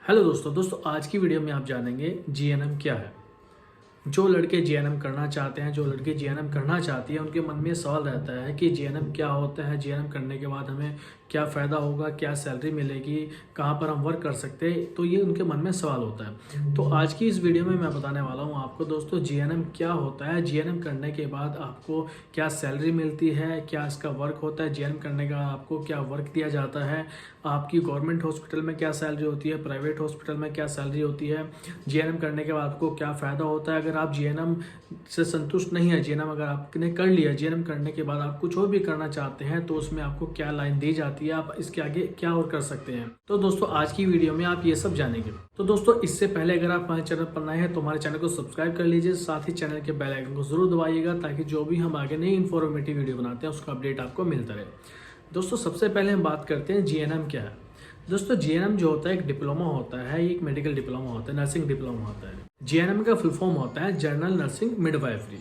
Hello दोस्तों आज की वीडियो में आप जानेंगे जीएनएम क्या है। जो लड़के जीएनएम करना चाहते हैं, जो लड़की जीएनएम करना चाहती है, उनके मन में सवाल रहता है कि जीएनएम क्या होता है, जीएनएम करने के बाद हमें क्या फ़ायदा होगा, क्या सैलरी मिलेगी, कहाँ पर हम वर्क कर सकते हैं। तो ये उनके मन में सवाल होता है। तो आज की इस वीडियो में मैं बताने वाला हूँ आपको दोस्तों जीएनएम क्या होता है, जीएनएम करने के बाद आपको क्या सैलरी मिलती है, क्या इसका वर्क होता है, जीएनएम करने का आपको क्या वर्क दिया जाता है, आपकी गवर्नमेंट हॉस्पिटल में क्या सैलरी होती है, प्राइवेट हॉस्पिटल में क्या सैलरी होती है, जीएनएम करने के बाद आपको क्या फ़ायदा होता है। अगर आप जीएनएम से संतुष्ट नहीं है, जीएनएम अगर आपने कर लिया, जीएनएम करने के बाद आप कुछ और भी करना चाहते हैं तो उसमें आपको क्या लाइन दी जाती है, आप इसके आगे क्या और कर सकते हैं। तो दोस्तों आज की वीडियो में आप ये सब जानेंगे। तो दोस्तों इससे पहले अगर आप हमारे चैनल पर नए हैं तो हमारे चैनल को सब्सक्राइब कर लीजिए, साथ ही चैनल के बेल आइकन को जरूर दबाइएगा ताकि जो भी हम आगे नई इन्फॉर्मेटिव वीडियो बनाते हैं उसका अपडेट आपको मिलता रहे। दोस्तों सबसे पहले हम बात करते हैं जीएनएम क्या है। दोस्तों जीएनएम जो होता है एक डिप्लोमा होता है, एक मेडिकल डिप्लोमा होता है, नर्सिंग डिप्लोमा होता है। जीएनएम का फुल फॉर्म होता है जनरल नर्सिंग मिडवाइफरी,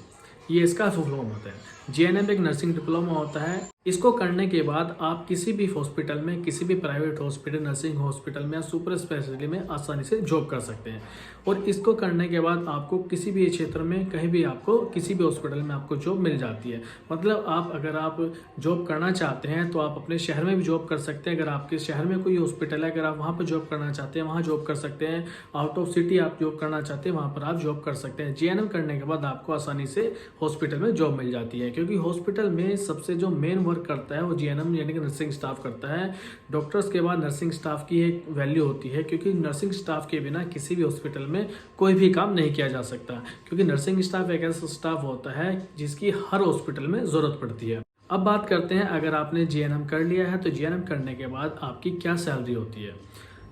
ये इसका फुल फॉर्म होता है। जीएनएम एक नर्सिंग डिप्लोमा होता है। इसको करने के बाद आप किसी भी हॉस्पिटल में, किसी भी प्राइवेट हॉस्पिटल, नर्सिंग हॉस्पिटल में या सुपर स्पेशलिटी में आसानी से जॉब कर सकते हैं। और इसको करने के बाद आपको किसी भी क्षेत्र में, कहीं भी आपको किसी भी हॉस्पिटल में आपको जॉब मिल जाती है। मतलब अगर आप जॉब करना चाहते हैं तो आप अपने शहर में भी जॉब कर सकते हैं। अगर आपके शहर में कोई हॉस्पिटल है, अगर आप वहाँ पर जॉब करना चाहते हैं वहाँ जॉब कर सकते हैं। आउट ऑफ सिटी आप जॉब करना चाहते हैं वहाँ पर आप जॉब कर सकते हैं। जीएनएम करने के बाद आपको आसानी से हॉस्पिटल में जॉब मिल जाती है, क्योंकि हॉस्पिटल में सबसे जो मेन वर्क करता है वो जीएनएम यानी कि नर्सिंग स्टाफ करता है। डॉक्टर्स के बाद नर्सिंग स्टाफ की एक वैल्यू होती है, क्योंकि नर्सिंग स्टाफ के बिना किसी भी हॉस्पिटल में कोई भी काम नहीं किया जा सकता, क्योंकि नर्सिंग स्टाफ एक ऐसा स्टाफ होता है जिसकी हर हॉस्पिटल में ज़रूरत पड़ती है। अब बात करते हैं अगर आपने जीएनएम कर लिया है तो जीएनएम करने के बाद आपकी क्या सैलरी होती है।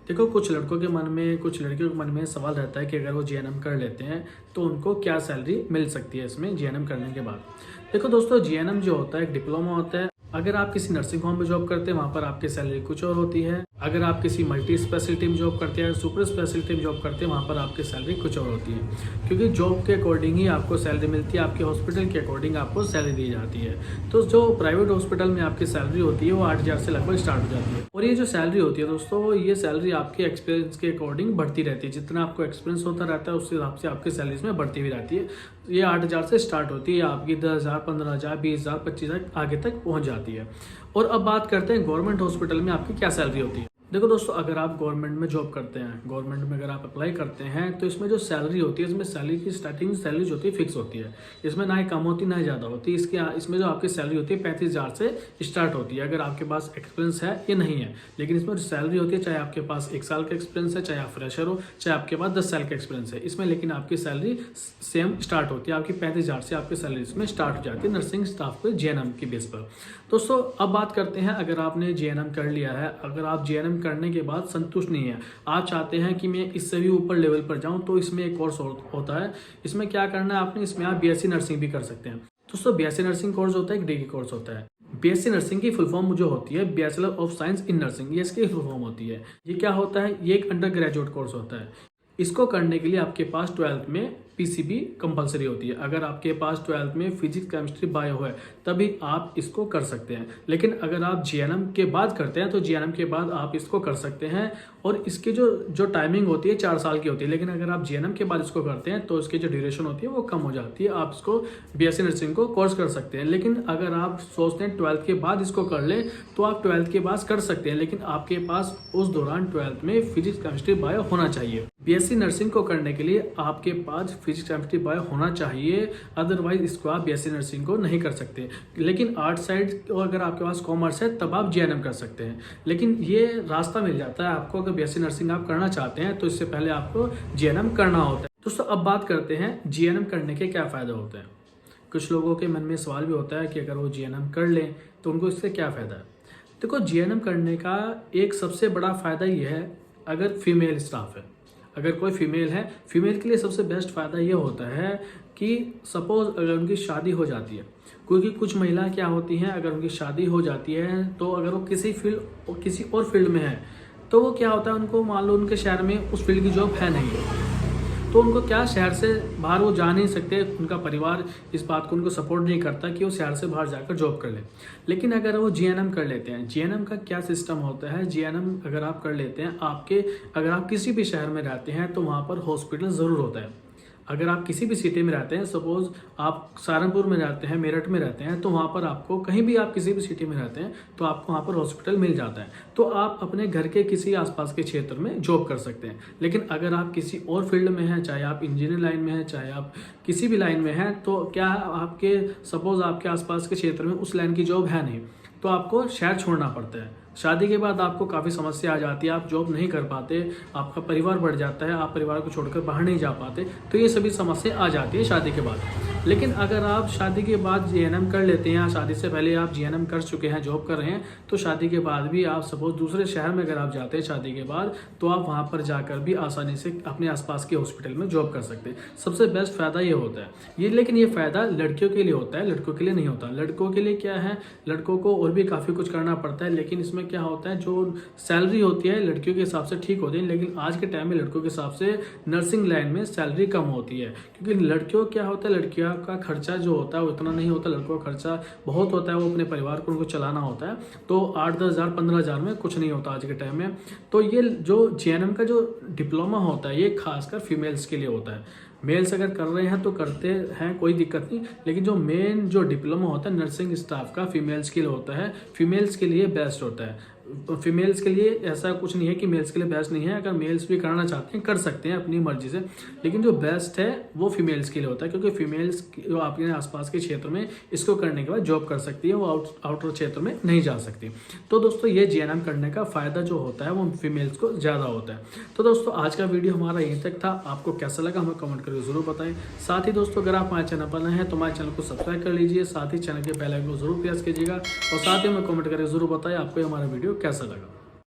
देखो कुछ लड़कों के मन में, कुछ लड़कियों के मन में सवाल रहता है कि अगर वो जीएनएम कर लेते हैं तो उनको क्या सैलरी मिल सकती है इसमें जीएनएम करने के बाद। देखो दोस्तों जीएनएम जो होता है एक डिप्लोमा होता है। अगर आप किसी नर्सिंग होम में जॉब करते हैं वहाँ पर आपकी सैलरी कुछ और होती है। अगर आप किसी मल्टी स्पेशलिटी में जॉब करते हैं, सुपर स्पेशलिटी में जॉब करते हैं, वहाँ पर आपकी सैलरी कुछ और होती है, क्योंकि जॉब के अकॉर्डिंग ही आपको सैलरी मिलती है, आपके हॉस्पिटल के अकॉर्डिंग आपको सैलरी दी जाती है। तो जो प्राइवेट हॉस्पिटल में आपकी सैलरी होती है वो 8,000 से लगभग स्टार्ट हो जाती है। और ये जो सैलरी होती है दोस्तों, ये सैलरी आपके एक्सपीरियंस के अकॉर्डिंग बढ़ती रहती है। जितना आपको एक्सपीरियंस होता रहता है उस हिसाब से आपकी सैलरीज में बढ़ती हुई रहती है। ये 8,000 से स्टार्ट होती है, आपकी 10,000, 15,000, 20,000, 25,000 आगे तक पहुँच जाती है। और अब बात करते हैं गवर्नमेंट हॉस्पिटल में आपकी क्या सैलरी होती है। देखो दोस्तों अगर आप गवर्नमेंट में जॉब करते हैं, गवर्नमेंट में अगर आप अप्लाई करते हैं तो इसमें जो सैलरी होती है, इसमें सैलरी की स्टार्टिंग सैलरी जो होती है फिक्स होती है। इसमें ना ही कम होती ना ही ज़्यादा होती। इसमें जो आपकी सैलरी होती है 35,000 से स्टार्ट होती है, अगर आपके पास एक्सपीरियंस है या नहीं है। लेकिन इसमें जो सैलरी होती है, चाहे आपके पास 1 साल का एक्सपीरियंस है, चाहे आप फ्रेशर हो, चाहे आपके पास 10 साल का एक्सपीरियंस है, इसमें लेकिन आपकी सैलरी सेम स्टार्ट होती है। आपकी 35,000 से आपकी सैलरी इसमें स्टार्ट हो जाती है नर्सिंग स्टाफ पे जीएनएम की बेस पर। दोस्तों अब बात करते हैं अगर आपने जीएनएम कर लिया है, अगर आप जीएनएम करने के बाद संतुष्ट नहीं है, आप चाहते हैं कि मैं इससे भी ऊपर लेवल पर जाऊं, तो इसमें एक कोर्स होता है। इसमें क्या करना है आपने, इसमें आप बीएससी नर्सिंग भी कर सकते हैं। दोस्तों बीएससी नर्सिंग कोर्स होता है, एक डिग्री कोर्स होता है। बीएससी नर्सिंग की फुल फॉर्म जो होती है bachelor of science in nursing, ये इसकी फुल फॉर्म होती है। ये क्या होता है, ये एक अंडर ग्रेजुएट कोर्स होता है। इसको करने के लिए आपके पास 12th में पीसीबी कंपलसरी होती है। अगर आपके पास 12th में फिजिक्स, केमिस्ट्री, बायो है तभी आप इसको कर सकते हैं। लेकिन अगर आप जीएनएम के बाद करते हैं तो जीएनएम के बाद आप इसको कर सकते हैं। और इसकी जो टाइमिंग होती है 4 साल की होती है। लेकिन अगर आप जीएनएम के बाद इसको करते हैं तो इसकी जो ड्यूरेशन होती है वो कम हो जाती है। आप इसको बीएससी नर्सिंग को कोर्स कर सकते हैं। लेकिन अगर आप सोचते हैं 12th के बाद इसको कर लें तो आप 12th के बाद कर सकते हैं, लेकिन आपके पास उस दौरान 12th में फिजिक्स, केमिस्ट्री, बायो होना चाहिए। बीएससी नर्सिंग को करने के लिए आपके पास फिजिक्स, केमिस्ट्री, बायो होना चाहिए, अदरवाइज इसको आप बीएससी नर्सिंग को नहीं कर सकते। लेकिन आर्ट साइड अगर आपके पास कॉमर्स है तब आप जीएनएम कर सकते हैं। लेकिन ये रास्ता मिल जाता है आपको, अगर बीएससी नर्सिंग आप करना चाहते हैं तो इससे पहले आपको जीएनएम करना होता है। दोस्तों अब बात करते हैं जीएनएम करने के क्या फ़ायदे होते हैं। कुछ लोगों के मन में सवाल भी होता है कि अगर वो जीएनएम कर लें तो उनको इससे क्या फ़ायदा है। देखो जीएनएम करने का एक सबसे बड़ा फ़ायदा ये है, अगर फीमेल स्टाफ है, अगर कोई फीमेल है, फीमेल के लिए सबसे बेस्ट फ़ायदा ये होता है कि सपोज अगर उनकी शादी हो जाती है, क्योंकि कुछ महिला क्या होती हैं, अगर उनकी शादी हो जाती है तो अगर वो किसी और फील्ड में है तो वो क्या होता है, उनको मान लो उनके शहर में उस फील्ड की जॉब है नहीं, तो उनको क्या शहर से बाहर वो जा नहीं सकते, उनका परिवार इस बात को उनको सपोर्ट नहीं करता कि वो शहर से बाहर जाकर जॉब कर ले। लेकिन अगर वो जीएनएम कर लेते हैं, जीएनएम का क्या सिस्टम होता है, जीएनएम अगर आप कर लेते हैं, अगर आप किसी भी शहर में रहते हैं तो वहाँ पर हॉस्पिटल ज़रूर होता है। अगर आप किसी भी सिटी में रहते हैं, सपोज आप सहारनपुर में रहते हैं, मेरठ में रहते हैं, तो वहाँ पर आपको कहीं भी, आप किसी भी सिटी में रहते हैं तो आपको वहाँ पर हॉस्पिटल मिल जाता है, तो आप अपने घर के किसी आसपास के क्षेत्र में जॉब कर सकते हैं। लेकिन अगर आप किसी और फील्ड में हैं, चाहे आप इंजीनियर लाइन में हैं, चाहे आप किसी भी लाइन में हैं, तो क्या आपके सपोज आपके आसपास के क्षेत्र में उस लाइन की जॉब है नहीं, तो आपको शहर छोड़ना पड़ता है। शादी के बाद आपको काफ़ी समस्या आ जाती है, आप जॉब नहीं कर पाते, आपका परिवार बढ़ जाता है, आप परिवार को छोड़कर बाहर नहीं जा पाते, तो ये सभी समस्या आ जाती है शादी के बाद। लेकिन अगर आप शादी के बाद जीएनएम कर लेते हैं, या शादी से पहले आप जीएनएम कर चुके हैं, जॉब कर रहे हैं, तो शादी के बाद भी आप सपोज दूसरे शहर में अगर आप जाते हैं शादी के बाद, तो आप वहाँ पर जाकर भी आसानी से अपने आसपास के हॉस्पिटल में जॉब कर सकते हैं। सबसे बेस्ट फ़ायदा ये होता है ये, लेकिन ये फ़ायदा लड़कियों के लिए होता है, लड़कों के लिए नहीं होता। लड़कों के लिए क्या है, लड़कों को और भी काफ़ी कुछ करना पड़ता है, लेकिन इसमें क्या होता है, जो सैलरी होती है लड़कियों के हिसाब से ठीक होती है, लेकिन आज के टाइम में लड़कों के हिसाब से नर्सिंग लाइन में सैलरी कम होती है, क्योंकि लड़कियों क्या होता है, लड़कियों का खर्चा जो होता है वो इतना नहीं होता, लड़कों का खर्चा बहुत होता है, वो अपने परिवार को उनको चलाना होता है, तो 8-10 हज़ार 15 हज़ार में कुछ नहीं होता आज के टाइम में। तो ये जो जीएनएम का जो डिप्लोमा होता है, ये खासकर फीमेल्स के लिए होता है। मेल्स अगर कर रहे हैं तो करते हैं, कोई दिक्कत नहीं, लेकिन जो मेन जो डिप्लोमा होता है नर्सिंग स्टाफ का, फीमेल्स के लिए होता है, फीमेल्स के लिए बेस्ट होता है। फीमेल्स के लिए ऐसा कुछ नहीं है कि मेल्स के लिए बेस्ट नहीं है, अगर मेल्स भी करना चाहते हैं कर सकते हैं अपनी मर्जी से, लेकिन जो बेस्ट है वो फीमेल्स के लिए होता है, क्योंकि फीमेल्स जो आपके आसपास के क्षेत्र में इसको करने के बाद जॉब कर सकती है, वो आउटर क्षेत्र में नहीं जा सकती। तो दोस्तों ये जीएनएम करने का फ़ायदा जो होता है वो फीमेल्स को ज़्यादा होता है। तो दोस्तों आज का वीडियो हमारा यहीं तक था, आपको कैसा लगा हमें कमेंट करके ज़रूर बताएं। साथ ही दोस्तों अगर आप हमारे चैनल पर नए हैं तो हमारे चैनल को सब्सक्राइब कर लीजिए, साथ ही चैनल के बेल आइकन को जरूर प्रेस कीजिएगा, और साथ ही हमें कमेंट करके जरूर बताएं आपको हमारा वीडियो कैसा लगा।